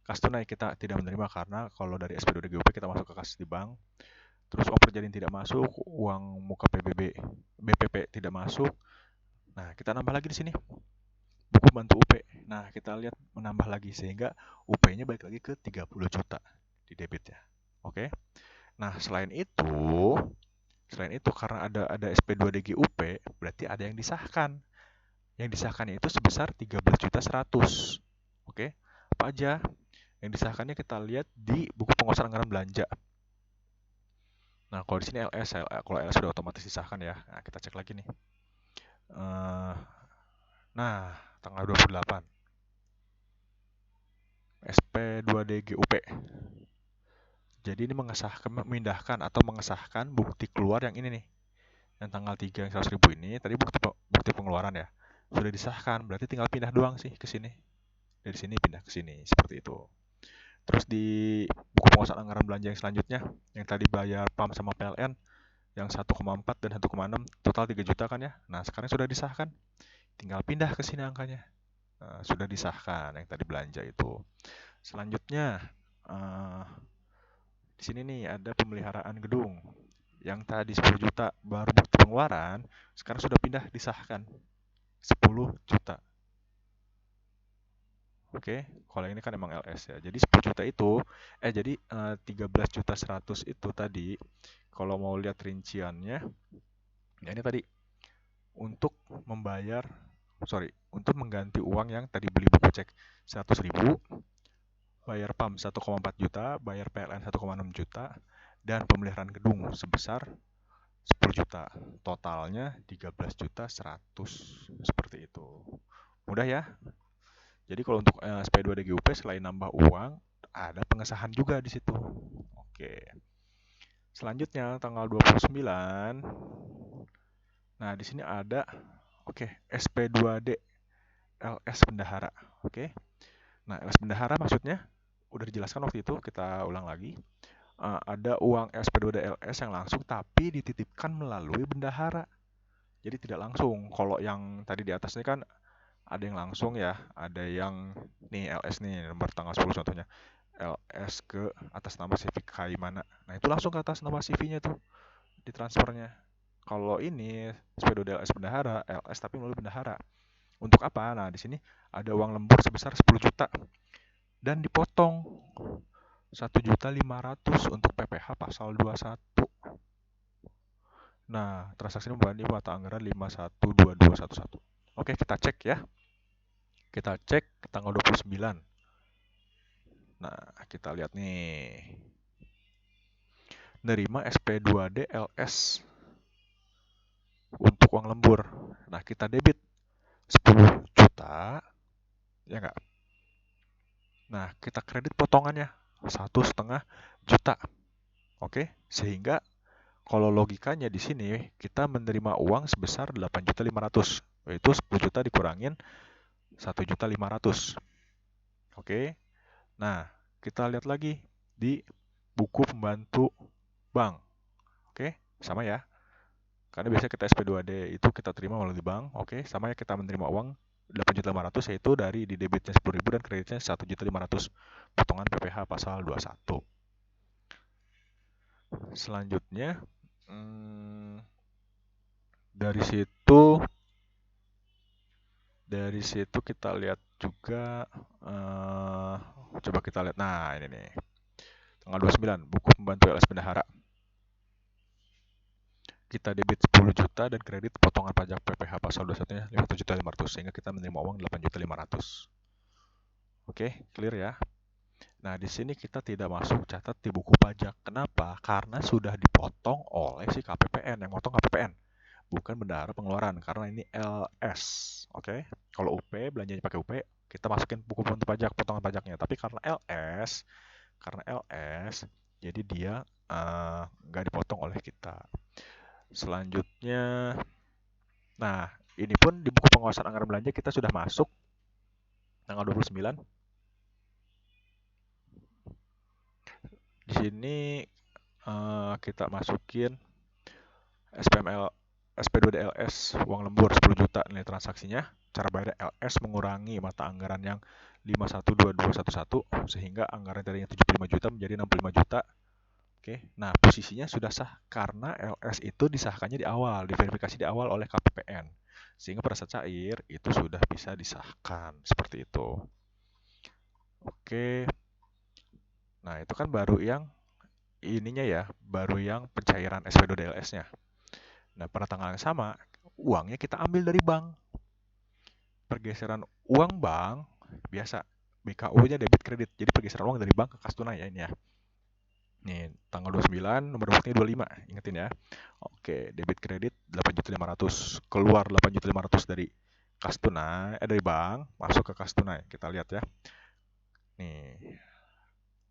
Kas tunai kita tidak menerima karena kalau dari SP2D-GUP kita masuk ke kas di bank. Terus uang perjadian tidak masuk, uang muka BPP tidak masuk. Nah, kita nambah lagi di sini. Buku bantu UP. Nah, kita lihat menambah lagi sehingga UP-nya balik lagi ke 30 juta di debit ya. Oke. Nah, selain itu karena ada SP2DGUP, berarti ada yang disahkan. Yang disahkannya itu sebesar 13.100. Oke. apa aja. Yang disahkannya kita lihat di buku penguasaan anggaran belanja. Nah, kalau di sini kalau LS sudah otomatis disahkan ya. Nah, kita cek lagi nih. Nah, tanggal 28. SP2DGUP. Jadi ini memindahkan atau mengesahkan bukti keluar yang ini nih. Yang tanggal 3 yang 100.000 ini, tadi bukti pengeluaran ya. Sudah disahkan, berarti tinggal pindah doang sih ke sini. Dari sini pindah ke sini, seperti itu. Terus di buku penguasaan anggaran belanja yang selanjutnya, yang tadi bayar PAM sama PLN, yang 1,4 dan 1,6, total 3 juta kan ya. Nah, sekarang sudah disahkan. Tinggal pindah ke sini angkanya. Sudah disahkan yang tadi belanja itu. Selanjutnya, di sini nih ada pemeliharaan gedung. Yang tadi 10 juta baru bukti pengeluaran, sekarang sudah pindah disahkan 10 juta. Oke, kalau ini kan emang LS ya. Jadi 10 juta itu, jadi 13 juta 100 itu tadi, kalau mau lihat rinciannya, ya ini tadi untuk untuk mengganti uang yang tadi beli buku cek 100.000, bayar PAM 1,4 juta, bayar PLN 1,6 juta, dan pemeliharaan gedung sebesar 10 juta. Totalnya 13 juta 100, seperti itu. Mudah ya? Jadi kalau untuk SP2DGUP selain nambah uang, ada pengesahan juga di situ. Oke. Selanjutnya tanggal 29. Nah, di sini ada SP2D LS bendahara. Oke. Nah, LS bendahara maksudnya udah dijelaskan waktu itu, kita ulang lagi. Ada uang SP2D LS yang langsung tapi dititipkan melalui bendahara. Jadi tidak langsung. Kalau yang tadi di atas ini kan ada yang langsung ya, ada yang nih LS nih nomor tanggal 10 contohnya. LS ke atas nama CV Kaimana. Nah, itu langsung ke atas nama CV-nya tuh ditransfernya. Kalau ini SP2D LS bendahara, LS tapi melalui bendahara. Untuk apa? Nah, di sini ada uang lembur sebesar 10 juta dan dipotong 1.500.000 untuk PPh pasal 21. Nah, transaksi membebani mata anggaran 512211. Oke, kita cek ya. Kita cek tanggal 29. Nah, kita lihat nih. Nerima SP2D LS untuk uang lembur. Nah, kita debit 10 juta. Ya enggak? Nah, kita kredit potongannya 1,5 juta. Oke, sehingga kalau logikanya di sini kita menerima uang sebesar 8.500.000, yaitu 10 juta dikurangin 1.500.000. Oke. Nah, kita lihat lagi di buku pembantu bank. Oke, sama ya. Karena biasanya kita SP2D itu kita terima melalui bank. Oke, sama ya, kita menerima uang 8.500.000 yaitu dari di debitnya 10.000 dan kreditnya 1.500.000. Potongan PPh pasal 21. Selanjutnya dari situ kita lihat juga coba kita lihat. Nah, ini nih. Tanggal 29 buku pembantu LS bendahara. Kita debit 10 juta dan kredit potongan pajak PPh pasal 21-nya 51.500 sehingga kita menerima uang 8.500.000. Oke, clear ya. Nah, di sini kita tidak masuk catat di buku pajak. Kenapa? Karena sudah dipotong oleh si KPPN, yang motong KPPN. Bukan bendahara pengeluaran, karena ini LS. Oke? Kalau UP, belanjanya pakai UP, kita masukin buku pembantu pajak, potongan pajaknya. Tapi karena LS, jadi dia nggak dipotong oleh kita. Selanjutnya, nah ini pun di buku penguasaan anggaran belanja kita sudah masuk tanggal 29. Di sini kita masukin SP2DLS uang lembur 10 juta nilai transaksinya. Cara bayar LS mengurangi mata anggaran yang 512211 sehingga anggaran tadinya 75 juta menjadi 65 juta. Oke, nah posisinya sudah sah karena LS itu disahkannya di awal, diverifikasi di awal oleh KPPN. Sehingga pada saat cair itu sudah bisa disahkan, seperti itu. Oke, nah itu kan baru yang ininya ya, baru yang pencairan SP2DLS-nya. Nah, pada tanggal yang sama, uangnya kita ambil dari bank. Pergeseran uang bank, biasa, BKU-nya debit kredit. Jadi pergeseran uang dari bank ke kas tunai ya ini ya. Nih, tanggal 29, nomor buktinya 25, ingetin ya. Oke, debit kredit 8.500.000, keluar 8.500.000 dari kas tunai, dari bank, masuk ke kas tunai. Kita lihat ya. Nih.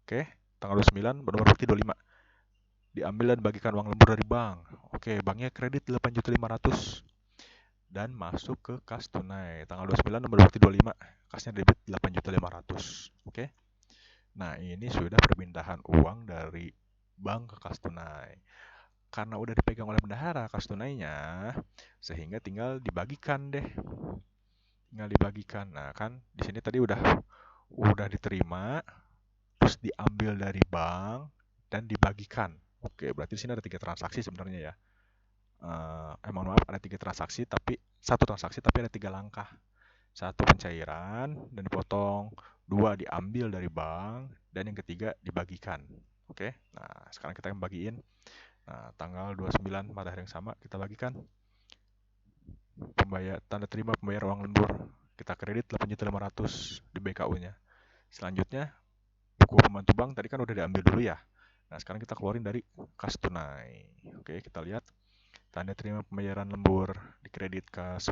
Oke, tanggal 29, nomor bukti 25. Diambil dan bagikan uang lembur dari bank. Oke, banknya kredit 8.500.000 dan masuk ke kas tunai. Tanggal 29, nomor bukti 25, kasnya debit 8.500.000. Oke. Nah, ini sudah perpindahan uang dari bank ke kas tunai. Karena udah dipegang oleh bendahara kas tunainya, sehingga tinggal dibagikan deh. Tinggal dibagikan. Nah, kan di sini tadi udah diterima, terus diambil dari bank dan dibagikan. Oke, berarti di sini ada 3 transaksi sebenarnya ya. Mohon maaf, ada 3 transaksi, tapi satu transaksi tapi ada 3 langkah. 1 pencairan dan dipotong, 2 diambil dari bank, dan yang ketiga dibagikan. Oke, nah sekarang kita bagiin. Nah, tanggal 29 pada hari yang sama kita bagikan. Tanda terima pembayar uang lembur. Kita kredit 8.500.000 di BKU-nya. Selanjutnya, buku pembantu bank tadi kan udah diambil dulu ya. Nah, sekarang kita keluarin dari kas tunai. Oke, kita lihat. Tanda terima pembayaran lembur di kredit kas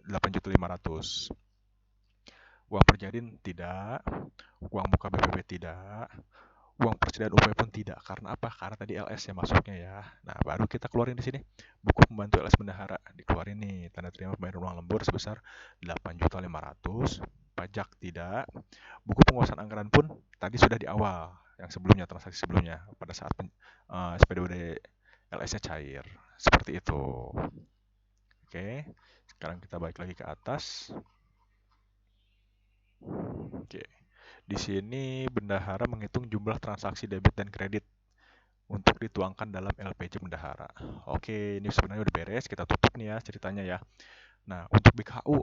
8.500.000. Uang perjadin tidak, uang muka BPP tidak, uang persediaan UP pun tidak. Karena apa? Karena tadi LS yang masuknya ya. Nah, baru kita keluarin di sini buku pembantu LS bendahara. Dikeluarin nih tanda terima pembayaran uang lembur sebesar 8.500.000, pajak tidak. Buku penguasaan anggaran pun tadi sudah di awal, yang sebelumnya, transaksi sebelumnya pada saat SPDWD LS-nya cair. Seperti itu. Oke, sekarang kita balik lagi ke atas. Oke. Di sini bendahara menghitung jumlah transaksi debit dan kredit untuk dituangkan dalam LPJ bendahara. Oke, ini sebenarnya udah beres, kita tutup nih ya ceritanya ya. Nah, untuk BKU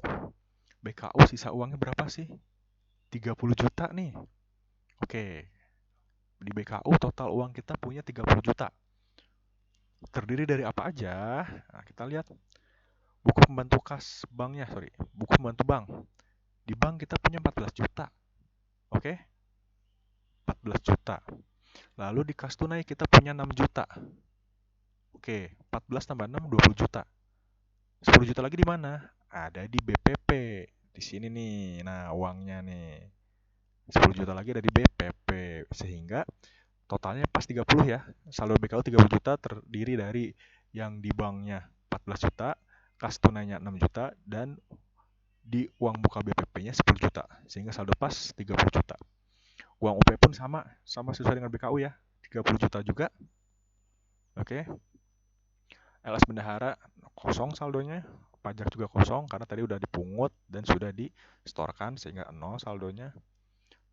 sisa uangnya berapa sih? 30 juta nih. Oke. Di BKU total uang kita punya 30 juta. Terdiri dari apa aja? Nah, kita lihat buku pembantu kas banknya, buku pembantu bank. Di bank kita punya 14 juta. Oke? 14 juta. Lalu di kas tunai kita punya 6 juta. Oke, 14 tambah 6, 20 juta. 10 juta lagi di mana? Ada di BPP. Di sini nih. Nah, uangnya nih. 10 juta lagi ada di BPP. Sehingga totalnya pas 30 ya. Saldo BKU 30 juta terdiri dari yang di banknya 14 juta, kas tunainya 6 juta, dan di uang muka BPP-nya 10 juta. Sehingga saldo pas 30 juta. Uang UP pun sama sesuai dengan BKU ya. 30 juta juga. Oke. LS bendahara kosong saldonya, pajak juga kosong karena tadi udah dipungut dan sudah distorkan sehingga 0 saldonya.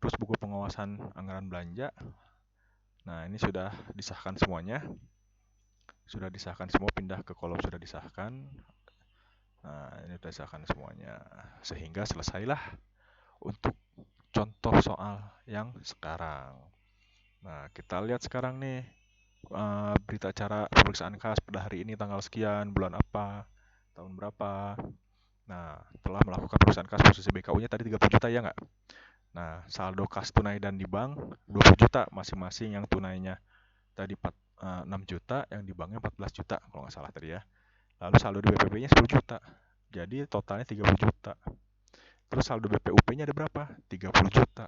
Terus buku pengawasan anggaran belanja. Nah, ini sudah disahkan semuanya. Sudah disahkan semua, pindah ke kolom sudah disahkan. Nah, ini sudah disahkan semuanya. Sehingga selesailah untuk contoh soal yang sekarang. Nah, kita lihat sekarang nih berita acara pemeriksaan kas pada hari ini tanggal sekian, bulan apa, tahun berapa. Nah, telah melakukan pemeriksaan kas posisi BKU-nya tadi 30 juta ya nggak? Nah, saldo kas tunai dan di bank 20 juta masing-masing, yang tunainya tadi 6 juta, yang di banknya 14 juta kalau nggak salah tadi ya. Lalu saldo di BPP-nya 10 juta. Jadi totalnya 30 juta. Terus saldo BPUP-nya ada berapa? 30 juta.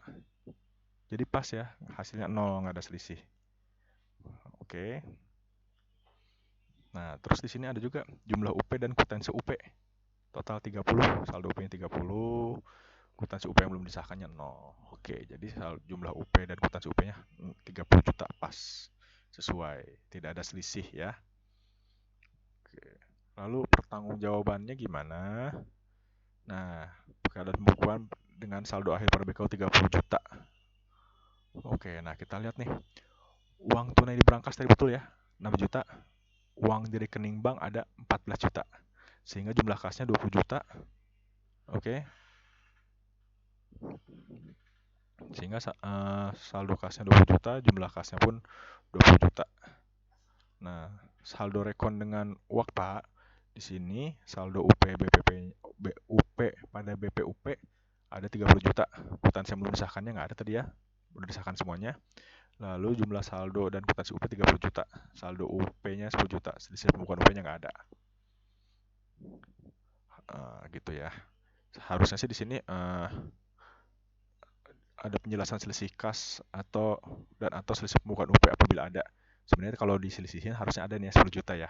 Jadi pas ya, hasilnya 0, nggak ada selisih. Oke. Nah, terus di sini ada juga jumlah UP dan kwitansi UP. Total 30, saldo UP-nya 30, kwitansi UP yang belum disahkannya 0. Oke, jadi jumlah UP dan kwitansi UP-nya 30 juta pas. Sesuai, tidak ada selisih ya. Oke. Lalu pertanggungjawabannya gimana? Nah, keadaan pembukuan dengan saldo akhir pada BKU 30 juta. Oke, nah kita lihat nih. Uang tunai di brankas tadi betul ya, 6 juta. Uang di rekening bank ada 14 juta. Sehingga jumlah kasnya 20 juta. Oke. Sehingga saldo kasnya 20 juta, jumlah kasnya pun 20 juta. Nah, saldo rekon dengan uang Pak, di sini saldo UP BPP UP pada BPUP ada 30 juta. akuntansi yang belum disahkannya nggak ada tadi ya, udah disahkan semuanya. Lalu jumlah saldo dan kwitansi UP 30 juta, saldo UP-nya 10 juta, selisih pembukuan UP-nya nggak ada. Gitu ya. Harusnya sih di sini ada penjelasan selisih kas atau selisih pembukuan UP apabila ada. Sebenarnya kalau diselisihin harusnya ada nih 10 juta ya.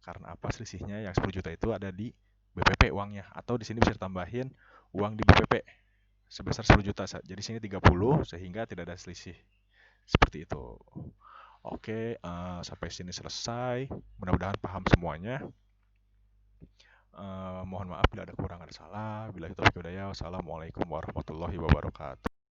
Karena apa selisihnya yang 10 juta itu ada di BPP uangnya, atau di sini bisa ditambahin uang di BPP sebesar 10 juta. Jadi sini 30 sehingga tidak ada selisih. Seperti itu. Oke, sampai sini selesai. Mudah-mudahan paham semuanya. Mohon maaf bila ada kurang ada salah. Bila itu hidayah. Wassalamualaikum warahmatullahi wabarakatuh.